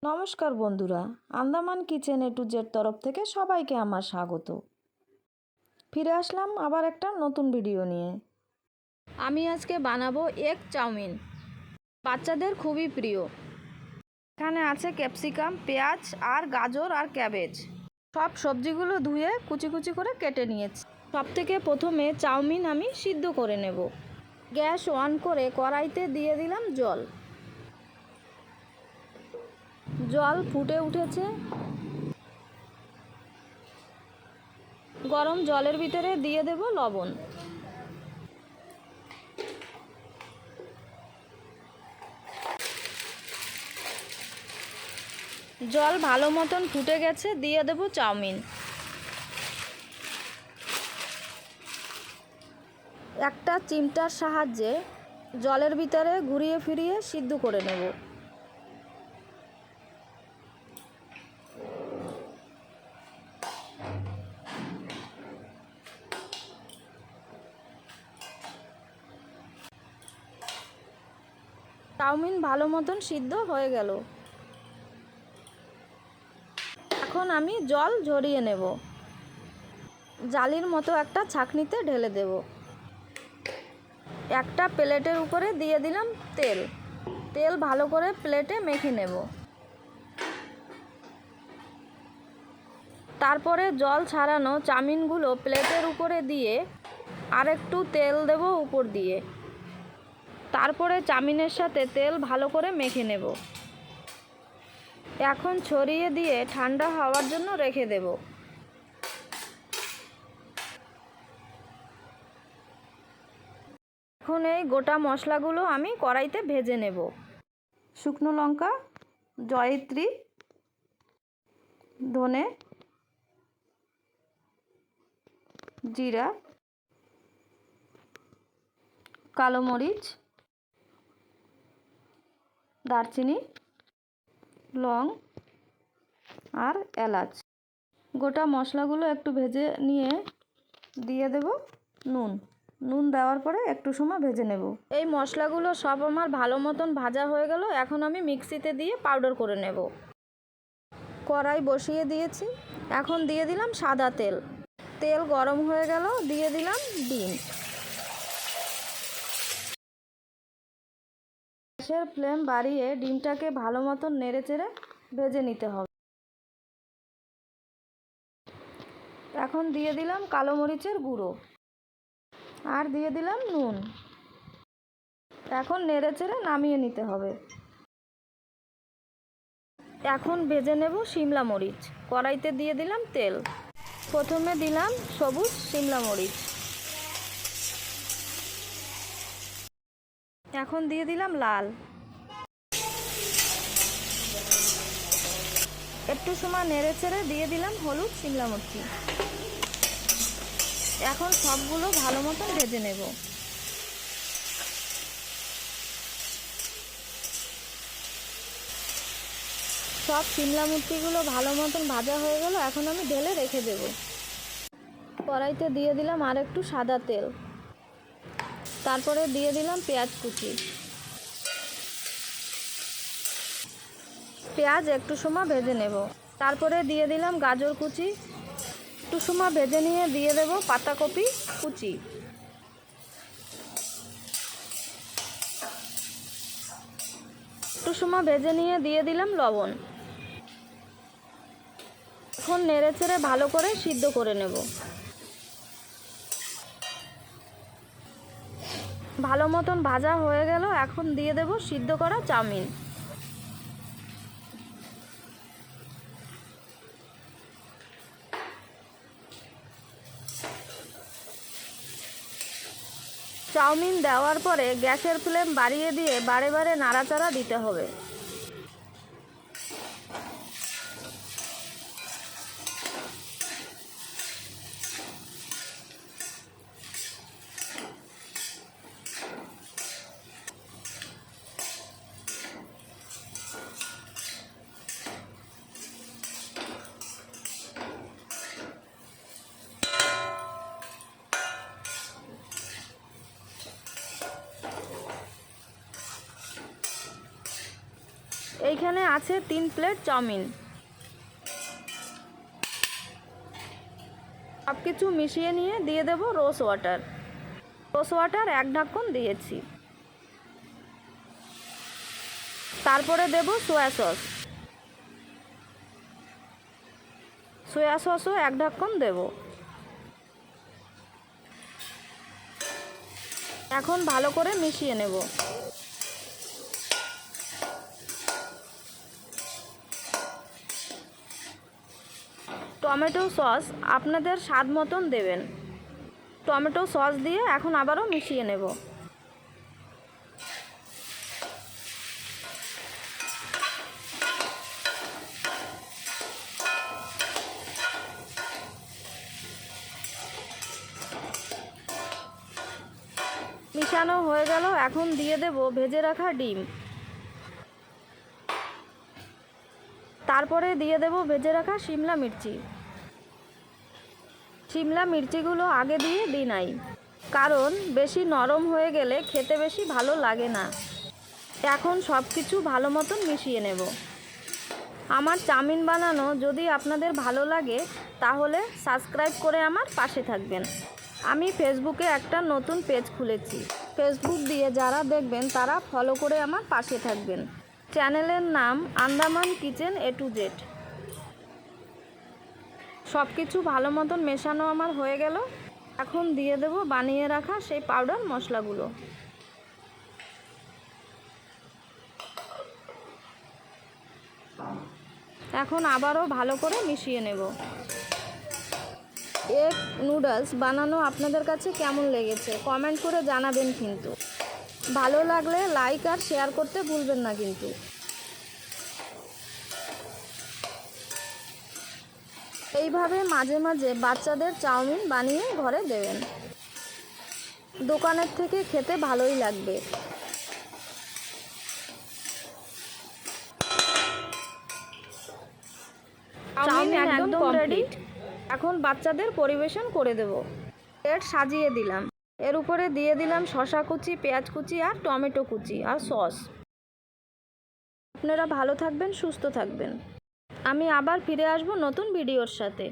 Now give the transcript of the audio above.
নমস্কার বন্ধুরা, Andaman kitchen A to Z তরফ থেকে সবাইকে আমার স্বাগত। ফিরে আসলাম আবার একটা নতুন ভিডিও নিয়ে। আমি আজকে বানাবো এগ চাউমিন, বাচ্চাদের খুবই প্রিয়। এখানে আছে ক্যাপসিকাম, পেঁয়াজ আর গাজর আর ক্যাবেজ। সব সবজিগুলো ধুয়ে কুচি কুচি করে কেটে নিয়েছি। সবথেকে প্রথমে চাউমিন আমি সিদ্ধ করে নেব। গ্যাস অন করে কড়াইতে দিয়ে দিলাম জল। জল ফুটে উঠেছে। গরম জলের ভিতরে দিয়ে দেব লবণ। জল ভালো মতন ফুটে গেছে, দিয়ে দেব চাউমিন। একটা চিমটার সাহায্যে জলের ভিতরে ঘুরিয়ে ফিরিয়ে সিদ্ধ করে নেব। চাউমিন ভালো মতন সিদ্ধ হয়ে গেল। এখন আমি জল ঝরিয়ে নেব। জালির মতো একটা ছাঁকনিতে ঢেলে দেব। একটা প্লেটের উপরে দিয়ে দিলাম তেল। তেল ভালো করে প্লেটে মেখে নেব। তারপরে জল ছাড়ানো চাউমিনগুলো প্লেটের উপরে দিয়ে আরেকটু তেল দেব উপর দিয়ে। তারপরে চাউমিনের সাথে তেল ভালো করে মেখে নেব। এখন ছড়িয়ে দিয়ে ঠান্ডা হওয়ার জন্য রেখে দেব। এখন এই গোটা মশলাগুলো আমি কড়াইতে ভেজে নেব। শুকনো লঙ্কা, জয়িত্রী, ধনে, জিরা, কালো মরিচ, দারচিনি, লং আর এলাচ। গোটা মশলাগুলো একটু ভেজে নিয়ে দিয়ে দেব নুন। নুন দেওয়ার পরে একটু সময় ভেজে নেব। এই মশলাগুলো সব আমার ভালো মতন ভাজা হয়ে গেল। এখন আমি মিক্সিতে দিয়ে পাউডার করে নেব। কড়াই বসিয়ে দিয়েছি। এখন দিয়ে দিলাম সাদা তেল। তেল গরম হয়ে গেল, দিয়ে দিলাম ডিম। গ্যাসের ফ্লেম বাড়িয়ে ডিমটাকে ভালো মতন নেড়েচেড়ে ভেজে নিতে হবে। এখন দিয়ে দিলাম কালো মরিচের গুঁড়ো আর দিয়ে দিলাম নুন। এখন নেড়েচেড়ে নামিয়ে নিতে হবে। এখন ভেজে নেব শিমলা মরিচ। কড়াইতে দিয়ে দিলাম তেল। প্রথমে দিলাম সবুজ শিমলা মরিচ। এখন দিয়ে দিলাম লাল। একটু সময় নেড়েচেড়ে দিয়ে দিলাম হলুদ শিমলা মরিচ। এখন সবগুলো ভালো মতন ভেজে নেব। সব শিমলা মির্চিগুলো ভালো মতন ভাজা হয়ে গেল। এখন আমি ঢেলে রেখে দেব। কড়াইতে দিয়ে দিলাম আর একটু সাদা তেল। তারপরে দিয়ে দিলাম পেঁয়াজ কুচি। পেঁয়াজ একটু সময় ভেজে নেব। তারপরে দিয়ে দিলাম গাজর কুচি। একটু সময় ভেজে নিয়ে দিয়ে দেব পাতাকপি কুচি। একটু সময় ভেজে নিয়ে দিয়ে দিলাম লবণ। এখন নেড়েচেড়ে ভালো করে সিদ্ধ করে নেব। ভালো মতন ভাজা হয়ে গেল। এখন দিয়ে দেব সিদ্ধ করা চাউমিন। চাউমিন দেওয়ার পরে গ্যাসের ফ্লেম বাড়িয়ে দিয়ে বারে বারে নাড়াচাড়া দিতে হবে। এখানে আছে 3 প্লেট চাউমিন। সব কিছু মিশিয়ে নিয়ে দিয়ে দেব রোজ ওয়াটার। রোজ ওয়াটার 1 ঢাকন দিয়েছি। তারপরে দেব সয়া সস। সয়া সসও 1 ঢাকন দেব। এখন ভালো করে মিশিয়ে নেব। টমেটো সস আপনাদের স্বাদ মতন দেবেন। টমেটো সস দিয়ে এখন আবারও মিশিয়ে নেব। মিশানো হয়ে গেল। এখন দিয়ে দেব ভেজে রাখা ডিম। তারপরে দিয়ে দেব ভেজে রাখা শিমলা মির্চি। শিমলা মির্চিগুলো আগে দিয়ে দিই নাই, কারণ বেশি নরম হয়ে গেলে খেতে বেশি ভালো লাগে না। এখন সব কিছু ভালো মতন মিশিয়ে নেব। আমার চাউমিন বানানো যদি আপনাদের ভালো লাগে তাহলে সাবস্ক্রাইব করে আমার পাশে থাকবেন। আমি ফেসবুকে একটা নতুন পেজ খুলেছি। ফেসবুক দিয়ে যারা দেখবেন তারা ফলো করে আমার পাশে থাকবেন। চ্যানেলের নাম Andaman kitchen A to Z। সব কিছু ভালো মতন মেশানো আমার হয়ে গেল। এখন দিয়ে দেব বানিয়ে রাখা সেই পাউডার মশলাগুলো। এখন আবারও ভালো করে মিশিয়ে নেব। এগ নুডলস বানানো আপনাদের কাছে কেমন লেগেছে কমেন্ট করে জানাবেন কিন্তু। ভালো লাগলে লাইক আর শেয়ার করতে ভুলবেন না কিন্তু। এইভাবে মাঝে মাঝে বাচ্চাদের চাউমিন বানিয়ে ঘরে দেবেন। দোকানের থেকে খেতে ভালোই লাগবে। চাউমিন একদম রেডি। এখন বাচ্চাদের পরিবেশন করে দেব। প্লেট সাজিয়ে দিলাম। এর উপরে দিয়ে দিলাম শসা কুচি, পেঁয়াজ কুচি আর টমেটো কুচি আর সস। আপনারা ভালো থাকবেন, সুস্থ থাকবেন। আমি আবার ফিরে আসব নতুন ভিডিওর সাথে।